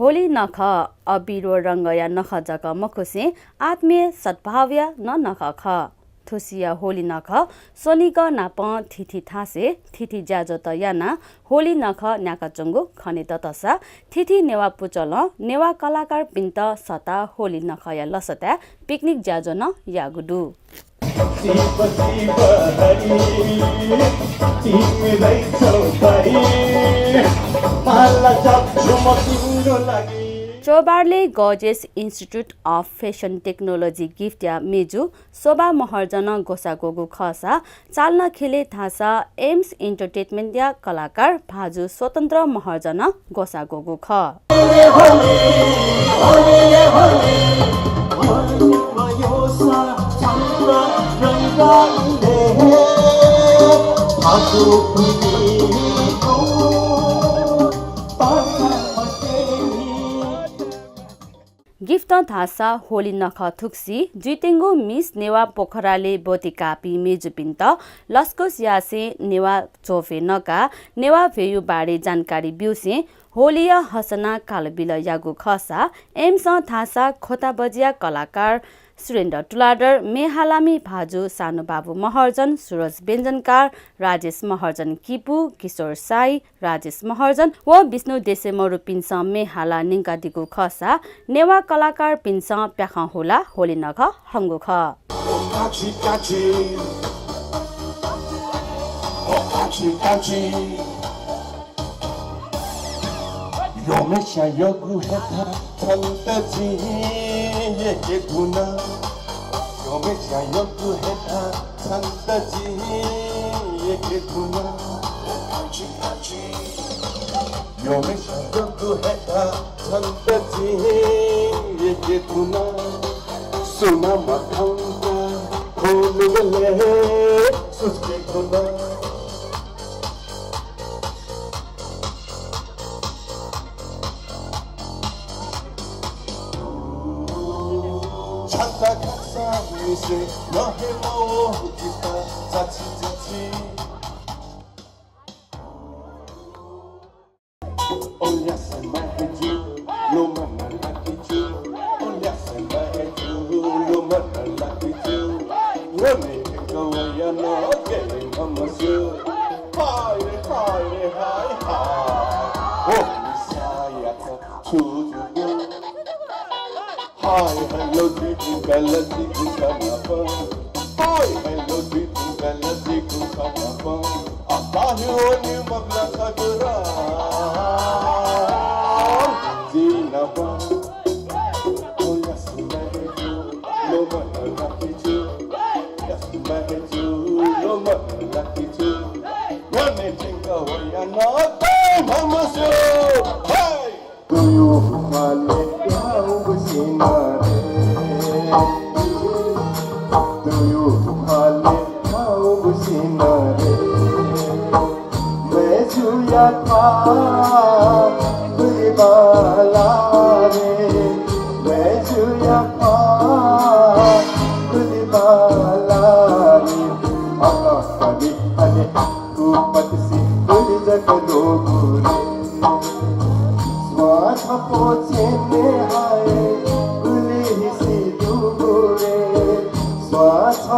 होली नख अबिरो रंग या नख जग मखुसे आत्मीय सद्भाव्य न नख ख थुसिया होली नख सोनिक नाप थिथि थासे थिथि ज्याजो त याना होली नख न्याकचंगु खनित तसा थिथि नेवा पुचल नेवा कलाकार पिन्त सता होली नख या लसता पिकनिक ज्याजो न यागुडु चौबारले गजेस institute of fashion technology gift या मेजु शोभा महर्जन गोसागोगु खसा चाल्न खेले थासा एम्स इन्टरटेनमेन्ट या कलाकार भाजु स्वतन्त्र महर्जन गोसागोगु ख गिफ्ट थासा होली नख थुक्सी जुइतेङ्गो मिस नेवा पोखराले बोती कापी मेजुपिन्त लस्कोस यासे नेवा चोफे नका नेवा भेयु बारे जानकारी बिउसे होलिया हसना कालबिल यागु खसा एम्स थासा खोता बजिया कलाकार सुरेन्द्र टुलाडर मेहालामी भाजु सानु बाबु महर्जन सुरज व्यञ्जनकार राजेश महर्जन किपु किशोर साई राजेश महर्जन व विष्णु देसेमरु पिन्स मेहाला निङ्कादिगु खसा नेवा कलाकार पिन्स प्याख होला होली नख हङ्गु ख Yomesha yogu heta tantaji ye guna Yomesha yogu heta tantaji ye guna Yomesha yogu heta tantaji ye guna Suna makanta kolugale suske guna Chanta kasa mise nahe mo kita zachi zachi Onya sama heju lo mana lakiju Onya sama heju lo mana lakiju Rone kawa ya no ke mamasu Hai hai hai hai Oh saya ka chuju Hi, hello, Diku, Bella, Diku, Kanapa. Hi, hello, Diku, Bella, Diku, Kanapa. Akahi oni magla sagura. Dinapa. Oh, yes, Maheju, no man lucky too. Yes, Maheju, no man lucky too. One think away and not time, Mama, hey! Do you follow? Do you call it how sinare? Mejuya pa gulibalare. Mejuya pa gulibalare. Aga kali ane kupat si gulijagalo gure. Swatha poche me aaye.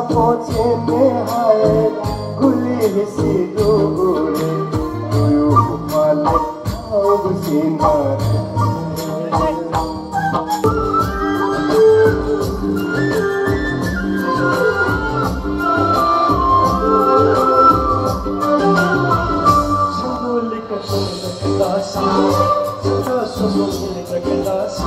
Poche me hai guli si dure you male au sinare Chole ka chole ka sa chole chole ka sa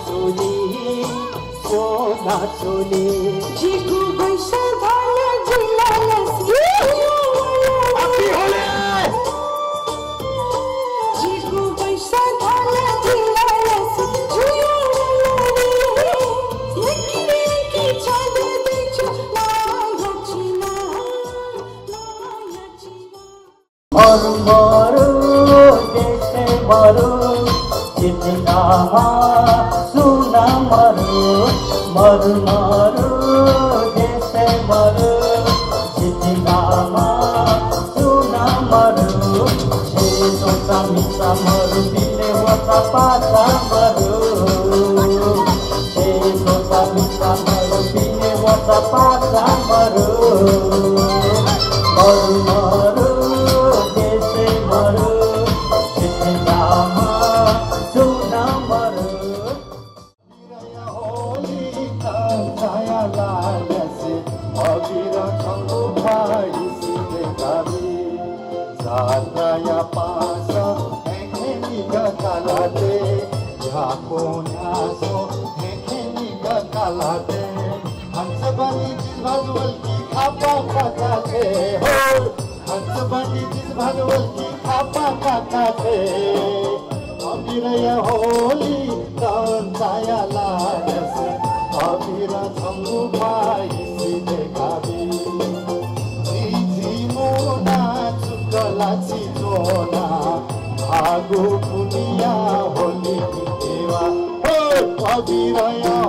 चोली सोना चोली जिगु बैसा धाले जिलालस happy Holi जिगु बैसा धाले जिलालस निकले की चादर देचो लाया चिना मरु जैसे मरु जितना सुना मरु मरु मरु जैसे मरु जितना सुना मरु सोचा मिसा मरु दिले वसा पासा मरु सोचा मिसा मरु दिले वसा पासा मरु मरु मरु होली काया लागस अबीर छंगु पाई सीधे काबी जी मोना चुकला चिजोना भागु पुनिया होली देवा हो अबीर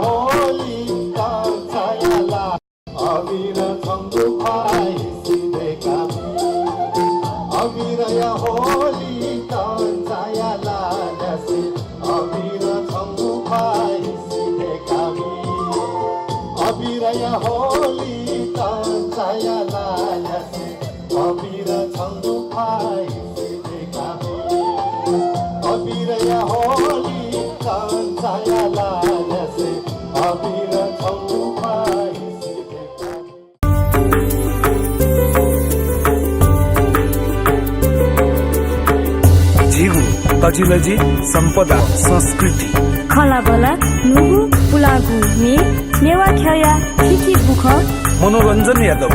होली काया ला अबीर छंगु पाई सीधे काबी अबीर होली काया लागस अबीर छंगु पाई सीधे काबी अबीर होली काया लागस अबीर छंगु पाई सीधे काबी अबीर होली काया लागस अबीर छंगु पाई सीधे काबी जीवु तजिलजी सम्पदा संस्कृति खलाबला नुगु पुलागु मे नेवा ख्या खिखि बुख मनोरञ्जन यादव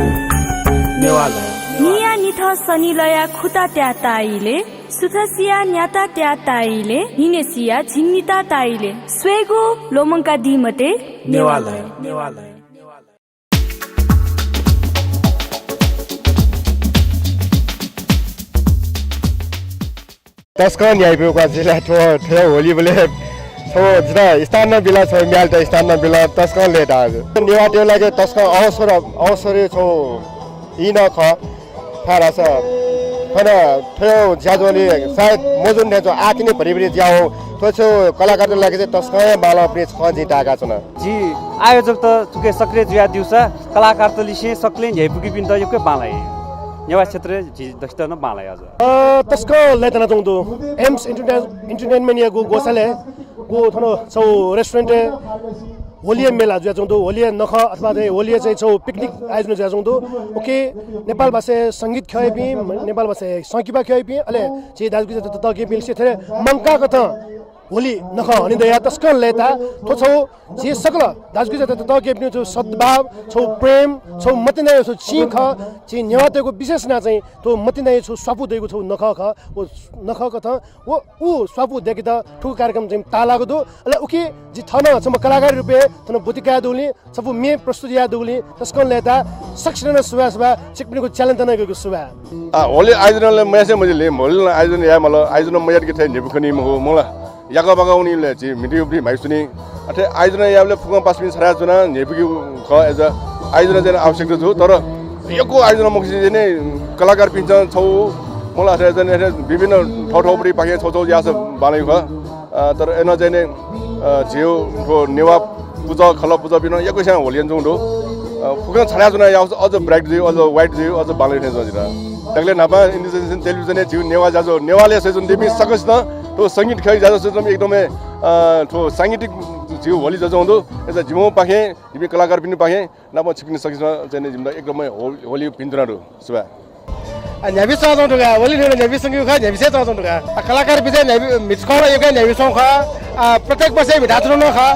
नेवालय निया निथ सनिलया खुता त्या ताइले सुथसिया न्याता त्या ताइले हिनेसिया झिन्निता ताइले स्वेगु लोमंका दिमते नेवालय नेवालय तस्कन याइपुका जिल्ला ठो होली बोले ठो जिता स्थान बिला छ म्याल त स्थान बिला तस्कन ले दाज नेवा त्यो लागे तस्कन अवसर छौ इन ख फारा छ खना ठो ज्याजोले सायद मोजुन ने जो आतिने भरिभरि ज्याउ तो छौ कलाकारले लागे चाहिँ तस्कन बाला पनि छ जिताका छन् जी आयोजक त चुके सक्रिय जुया दिउसा कलाकार त लिसे सक्ले झैपुकी पिन त युकै बालाई नेवा क्षेत्र दस्ता न बालाई आज तस्को लेतना जंदो एम्स एंटरटेनमेंट या गोसाले गो थनो छौ रेस्टुरेन्ट होलिया मेला जुया जंदो होलिया नख अथवा होलिया चाहिँ छौ पिकनिक आयोजन जुया जंदो ओके नेपाल भाषा संगीत खय पि नेपाल भाषा संकीबा खय पि अले जे दाजुकी त के पिल से थे मंका कथ होली नख हनि दया तस्कन लेता तो छौ जे सकल दाजुकी त के पिन छौ सद्भाव छौ प्रेम छौ मतिना छौ चिख जे न्यातेको विशेष ना चाहिँ तो मतिना छौ स्वापु देको छौ नख ख ओ नख कथ ओ उ स्वापु देके त ठुक कार्यक्रम चाहिँ तालाको दो अले उके जे थन छम कलाकार रुपे थन बुतिका दुली सबु मे प्रस्तुति या दुली तस्कन लेता सक्सन सुवा सुवा चिकपिनको च्यालेन्ज तना गएको सुवा होली आयोजनले मैले मजले होली आयोजन या मलाई आयोजन मयार के थे नेबुखनी मला यागा बागाउनीले चाहिँ मिडियो भी भाइसुनी अथे आयोजन याले फुगा पासपिन छरा जुना नेबुकी ख एज आयोजन चाहिँ आवश्यकता छु तर यको आयोजन मक्सी नै कलाकार पिन्छ छौ मलाई चाहिँ विभिन्न ठाउँ पाके छौ छौ यास बालै ख तर एन चाहिँ नै जिउ नेवा पूजा खला पूजा बिना यको सँग होलियन जौ दो फुगा छरा जुना या अझ ब्राइट जिउ अझ व्हाइट जिउ अझ बालै नै जजिरा तगले नापा इन्डिजिनियस टेलिभिजन जिउ नेवा जाजो नेवाले सेजन देबी सकस न तो संगीत खै जाजो सेजन एकदमै तो सांगीतिक जिउ होली जजो हुँदो एज जिमो पाखे जिमी कलाकार पनि पाखे नापा छिक्न सकिस चाहिँ जिमदा एकदमै होली पिन्द्राडु सुबा न्याबी चाँदो ढुगा होली ने न्याबी संगीत खा न्याबी से चाँदो ढुगा कलाकार बिजे न्याबी मिचखरा एकै न्याबी सौ खा प्रत्येक वर्ष भिडाचुन नखा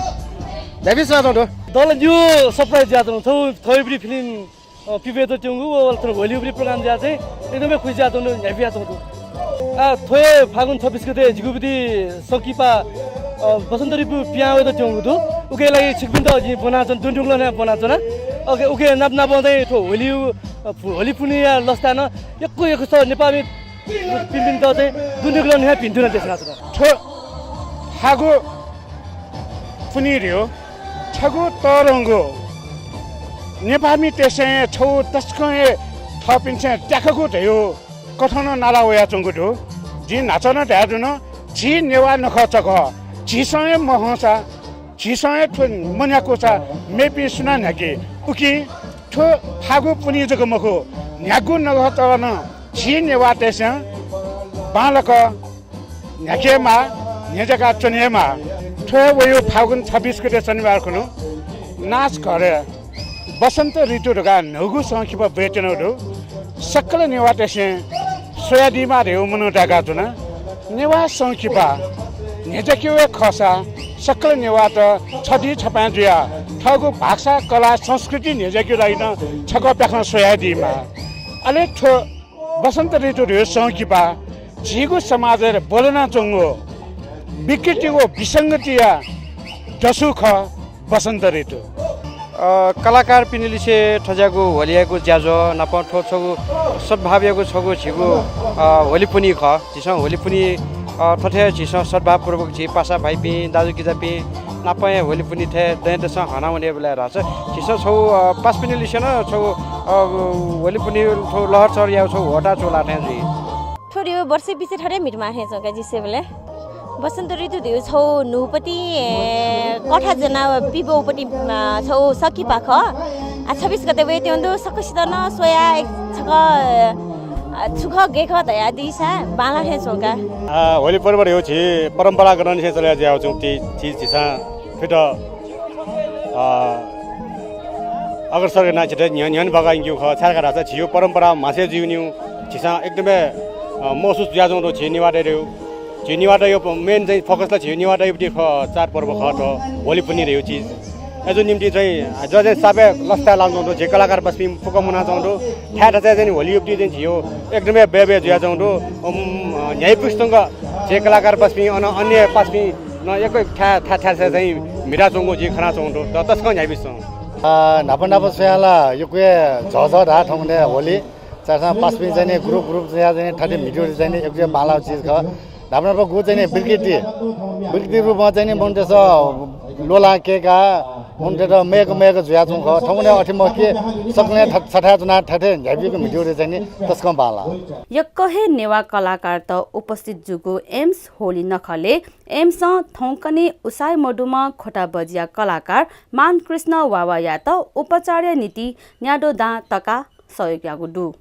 दैविस राजो दल जो सरप्राइज जात थौ थैब्री फिल्म पिबे त चंगु थरो होलीब्री प्रोग्राम जा चाहिँ एकदमै खुसी जात न ह्यापी जात थोए फागुन 26 गते जिगुबुदी सकिपा बसन्त ऋतु पियावे त चंगु दु उके लागि छिकबिन त जि बनाचन दुन्डुङला न बनाचन ओके उके नाप नापाउँदै थो होली पुनिया लस्तान यक्को स नेपाली पिन्दिन त चाहिँ दुन्डुङला न पिन्थुन त्यसमा थो हागु पुनिरियो छगु तरंगो नेपामी त्यसै छौ तस्कए थपिन्छ ट्याकको थियो कथन नाला वया चंगुटो जि नाचन ध्याजुन जि नेवा नखचक जिसय महसा जिसय थुन मन्याकोसा मेपी सुना नाके उकी थो फागु पुनि जग मखो न्यागु नगतन जि नेवा त्यसै बालक न्याकेमा नेजका चनेमा थो वयो फागुन 26 गते शनिबार खुनु नाच गरे बसन्त ऋतु ढका नगु संखिप बेचनहरु सक्कल नेवा त्यसै सोयादीमा रेउ मनु डागा जुना नेवा संखिपा नेजकिवे खसा सक्कल नेवा त छदी छपा जुया ठगु भाषा कला संस्कृति नेजकि लाइन छक प्याख्न सोयादीमा अले थो बसन्त ऋतु रेउ संखिपा जिगु समाज बोलना चंगो विकृतिको विसंगतिया जसुख बसन्त ऋतु कलाकार पिनिलिसे ठजागु होलियागु ज्याजो नाप ठो छगु सद्भावको छगु छिगु होली पुनि ख जिस होली पुनि ठठे जिस सद्भाव पूर्वक जि पासा भाइपि दाजु किजापि नापय होली पुनि थे दैदस हनाउने बेला रहछ जिस छौ पास पिनिलिसे न छौ होली पुनि ठो लहर चर या छौ होटा चोला थे जि थोडियो वर्षे बिचे ठरे मिटमा हे जका जिसे बेले बसन्त ऋतु दिउ छौ नुपति कठा जना पिबोपति छौ सकी पाख 26 गते वे त्योन्दो सकसित न सोया छक छुख गेख दया दिसा बाला हे सोका होली पर्व हो छि परम्परा गर्न से चले जाउ छु ती चीज छिसा फिट अगर सर ना छिटे न्यन बगाइन गयो ख छाका राछ छियो परम्परा मासे जिउन्यु छिसा एकदमै महसुस ज्याजो रो छि निवाडे रे झिनिवाटा यो मेन चाहिँ फोकसलाई झिनिवाटा यो चाडपर्व खट होली पनि रह्यो चिज एजो निम्ति चाहिँ ज चाहिँ सबै लस्ता लाउँदो जे कलाकार बस्पि फुकमुना चाउँदो ठ्याठा चाहिँ होली युक्ति चाहिँ थियो एकदमै बेबे जुया चाउँदो न्यायपुस्तङ्ग जे कलाकार बस्पि अन्य पास्पि न एकै ठ्या चाहिँ मिरा चौँगो जे खना चाउँदो त तस्क न्यायपुस्तङ्ग नापा सोयाला यो कुए झ ढा ठाउँले होली चारसा पास्पि चाहिँ ग्रुप चाहिँ ठाटे भिडियो चाहिँ एक बाला चिज ख धापनाको गु चाहिँ बिर्की रूपमा चाहिँ मुन्टेछ लोला केका मुन्टेर मेक जुयाचुङ ख ठाउँले अठिम के सक्ने छठा चुना ठठे झ्यापीको भिडियो चाहिँ तस्कम बाला यक्कहे नेवा कलाकार त उपस्थित जुगु एम्स होली नखले एम्स थौकने उसाई मडुमा खोटा बजिया कलाकार मान कृष्ण वावाया त उपचार्य नीति न्याडो दा तका सहयोग यागु दु